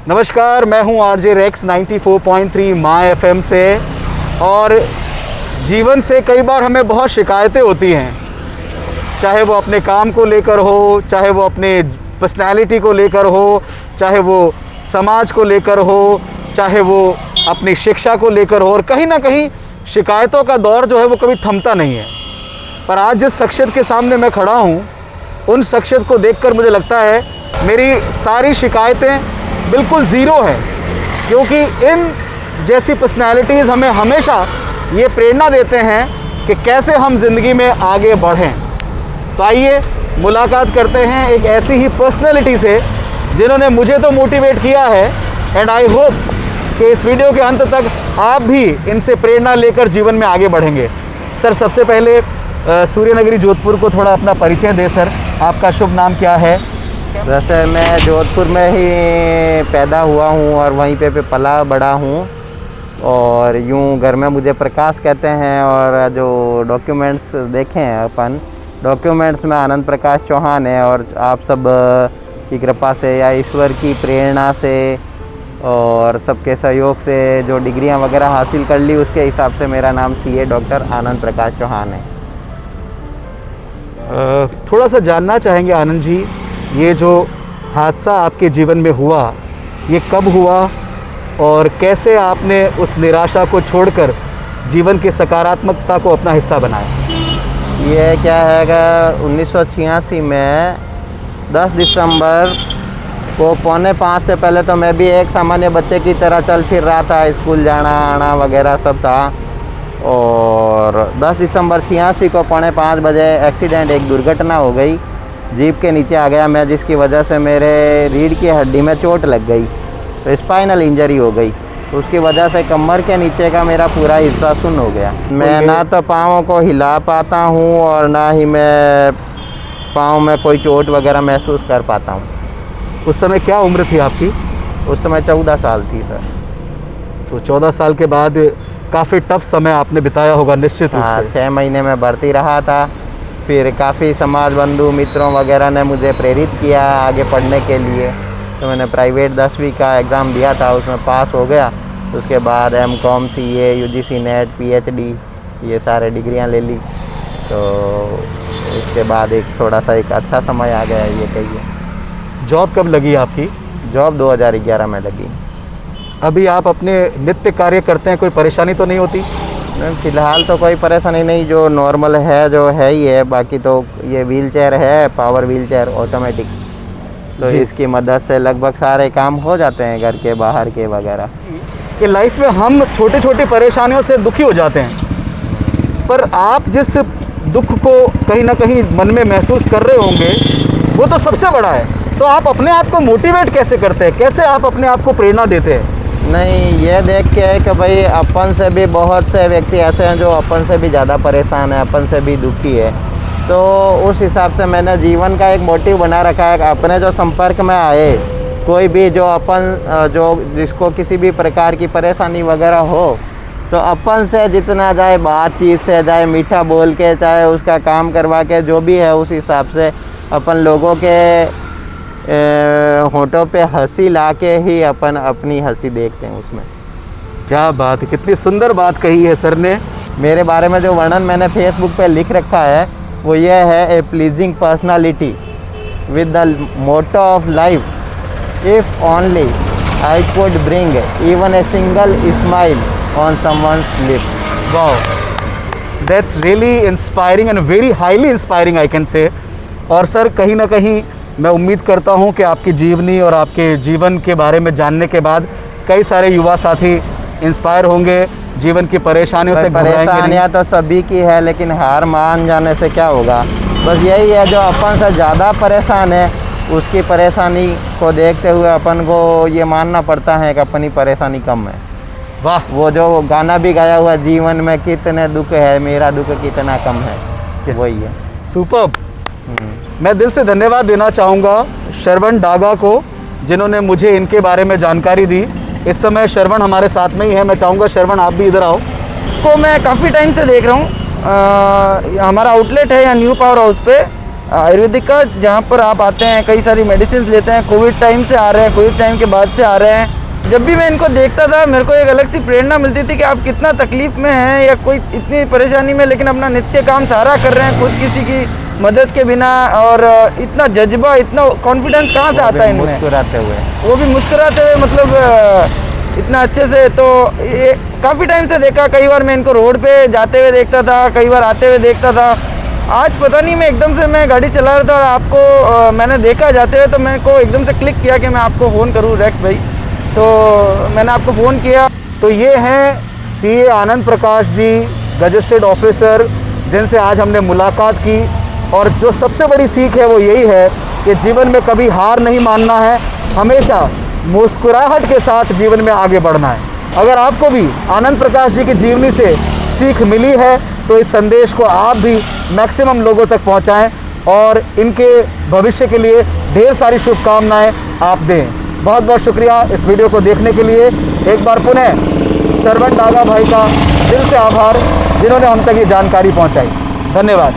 नमस्कार, मैं हूं आरजे रेक्स 94.3 माय एफएम से। और जीवन से कई बार हमें बहुत शिकायतें होती हैं, चाहे वो अपने काम को लेकर हो, चाहे वो अपने पर्सनैलिटी को लेकर हो, चाहे वो समाज को लेकर हो, चाहे वो अपनी शिक्षा को लेकर हो। और कहीं ना कहीं शिकायतों का दौर जो है वो कभी थमता नहीं है। पर आज जिस शख्सियत के सामने मैं खड़ा हूँ, उन शख्सियत को देखकर मुझे लगता है मेरी सारी शिकायतें बिल्कुल ज़ीरो हैं, क्योंकि इन जैसी पर्सनैलिटीज़ हमें हमेशा ये प्रेरणा देते हैं कि कैसे हम ज़िंदगी में आगे बढ़ें। तो आइए मुलाकात करते हैं एक ऐसी ही पर्सनैलिटी से जिन्होंने मुझे तो मोटिवेट किया है। एंड आई होप कि इस वीडियो के अंत तक आप भी इनसे प्रेरणा लेकर जीवन में आगे बढ़ेंगे। सर, सबसे पहले सूर्यनगरी जोधपुर को थोड़ा अपना परिचय दें। सर, आपका शुभ नाम क्या है? वैसे मैं जोधपुर में ही पैदा हुआ हूँ और वहीं पे पला बड़ा हूँ, और यूँ घर में मुझे प्रकाश कहते हैं। और जो डॉक्यूमेंट्स देखे हैं अपन, डॉक्यूमेंट्स में आनंद प्रकाश चौहान है। और आप सब की कृपा से या ईश्वर की प्रेरणा से और सबके सहयोग से जो डिग्रियां वगैरह हासिल कर ली, उसके हिसाब से मेरा नाम सीए डॉक्टर आनंद प्रकाश चौहान है। थोड़ा सा जानना चाहेंगे आनंद जी, ये जो हादसा आपके जीवन में हुआ, ये कब हुआ और कैसे आपने उस निराशा को छोड़कर जीवन की सकारात्मकता को अपना हिस्सा बनाया? ये क्या है कि 1986 में 10 दिसंबर को 4:45 से पहले तो मैं भी एक सामान्य बच्चे की तरह चल फिर रहा था, स्कूल जाना आना वगैरह सब था। और 10 दिसंबर 86 को 4:45 बजे एक्सीडेंट, एक दुर्घटना हो गई। जीप के नीचे आ गया मैं, जिसकी वजह से मेरे रीढ़ की हड्डी में चोट लग गई, तो स्पाइनल इंजरी हो गई। उसकी वजह से कमर के नीचे का मेरा पूरा हिस्सा सुन्न हो गया। मैं ना तो पाँवों को हिला पाता हूँ और ना ही मैं पाँव में कोई चोट वगैरह महसूस कर पाता हूँ। उस समय क्या उम्र थी आपकी? उस समय 14 साल थी सर। तो 14 साल के बाद काफ़ी टफ समय आपने बिताया होगा निश्चित रूप से। 6 महीने में भर्ती रहा था। फिर काफ़ी समाज बंधु मित्रों वगैरह ने मुझे प्रेरित किया आगे पढ़ने के लिए। तो मैंने प्राइवेट 10वीं का एग्ज़ाम दिया था, उसमें पास हो गया। उसके बाद MCOM CA UGC net PhD ये सारे डिग्रियां ले ली। तो उसके बाद एक थोड़ा सा एक अच्छा समय आ गया ये कहिए। जॉब कब लगी आपकी? जॉब 2011 में लगी। अभी आप अपने नित्य कार्य करते हैं, कोई परेशानी तो नहीं होती? फ़िलहाल तो कोई परेशानी नहीं, जो नॉर्मल है जो है ही है। बाकी तो ये व्हील चेयर है, पावर व्हील चेयर ऑटोमेटिक, तो इसकी मदद से लगभग सारे काम हो जाते हैं घर के बाहर के वगैरह। कि लाइफ में हम छोटी छोटी परेशानियों से दुखी हो जाते हैं, पर आप जिस दुख को कहीं ना कहीं मन में महसूस कर रहे होंगे वो तो सबसे बड़ा है। तो आप अपने आप को मोटिवेट कैसे करते हैं, कैसे आप अपने आप को प्रेरणा देते हैं? नहीं, ये देख के है कि भाई अपन से भी बहुत से व्यक्ति ऐसे हैं जो अपन से भी ज़्यादा परेशान है, अपन से भी दुखी है। तो उस हिसाब से मैंने जीवन का एक मोटिव बना रखा है कि अपने जो संपर्क में आए कोई भी जो अपन जो जिसको किसी भी प्रकार की परेशानी वगैरह हो, तो अपन से जितना जाए बातचीत से, जाए मीठा बोल के, चाहे उसका काम करवा के, जो भी है उस हिसाब से अपन लोगों के होठों पे हंसी ला के ही अपन अपनी हंसी देखते हैं उसमें। क्या बात है, कितनी सुंदर बात कही है सर ने। मेरे बारे में जो वर्णन मैंने फेसबुक पे लिख रखा है वो ये है, a pleasing personality with the motto of life, if only I could bring even a single smile on someone's lips. Wow, that's really inspiring and very highly inspiring I can say. और sir, कहीं ना कहीं मैं उम्मीद करता हूं कि आपकी जीवनी और आपके जीवन के बारे में जानने के बाद कई सारे युवा साथी इंस्पायर होंगे, जीवन की परेशानियों से घबराएंगे नहीं। परेशानियाँ तो सभी की है, लेकिन हार मान जाने से क्या होगा। बस यही है, जो अपन से ज़्यादा परेशान है उसकी परेशानी को देखते हुए अपन को ये मानना पड़ता है कि अपनी परेशानी कम है। वाह, वो जो गाना भी गाया हुआ, जीवन में कितने दुख है मेरा दुख कितना कम है, वही है। सुपर्ब। मैं दिल से धन्यवाद देना चाहूँगा श्रवण डागा को, जिन्होंने मुझे इनके बारे में जानकारी दी। इस समय श्रवण हमारे साथ में ही है। मैं चाहूँगा श्रवण आप भी इधर आओ। को मैं काफ़ी टाइम से देख रहा हूँ। हमारा आउटलेट है यहाँ न्यू पावर हाउस पे, आयुर्वेदिक का, जहाँ पर आप आते हैं कई सारी मेडिसिन लेते हैं, कोविड टाइम से आ रहे हैं, कोविड टाइम के बाद से आ रहे हैं। जब भी मैं इनको देखता था मेरे को एक अलग सी प्रेरणा मिलती थी कि आप कितना तकलीफ़ में हैं या कोई इतनी परेशानी में, लेकिन अपना नित्य काम सारा कर रहे हैं खुद किसी की मदद के बिना। और इतना जज्बा, इतना कॉन्फिडेंस कहाँ से आता है इनमें, मुस्कुराते हुए, वो भी मुस्कुराते हुए, मतलब इतना अच्छे से। तो ये काफ़ी टाइम से देखा, कई बार मैं इनको रोड पे जाते हुए देखता था, कई बार आते हुए देखता था। आज पता नहीं मैं एकदम से मैं गाड़ी चला रहा था और आपको मैंने देखा जाते हुए, तो मेरे को एकदम से क्लिक किया कि मैं आपको फ़ोन करूँ रेक्स भाई, तो मैंने आपको फ़ोन किया। तो ये हैं CA Anand Prakash ji, gazetted officer, जिनसे आज हमने मुलाकात की। और जो सबसे बड़ी सीख है वो यही है कि जीवन में कभी हार नहीं मानना है, हमेशा मुस्कुराहट के साथ जीवन में आगे बढ़ना है। अगर आपको भी आनंद प्रकाश जी की जीवनी से सीख मिली है तो इस संदेश को आप भी मैक्सिमम लोगों तक पहुंचाएं और इनके भविष्य के लिए ढेर सारी शुभकामनाएं आप दें। बहुत बहुत शुक्रिया इस वीडियो को देखने के लिए। एक बार पुनः सरवण डागा भाई का दिल से आभार, जिन्होंने हम तक ये जानकारी पहुंचाई। धन्यवाद।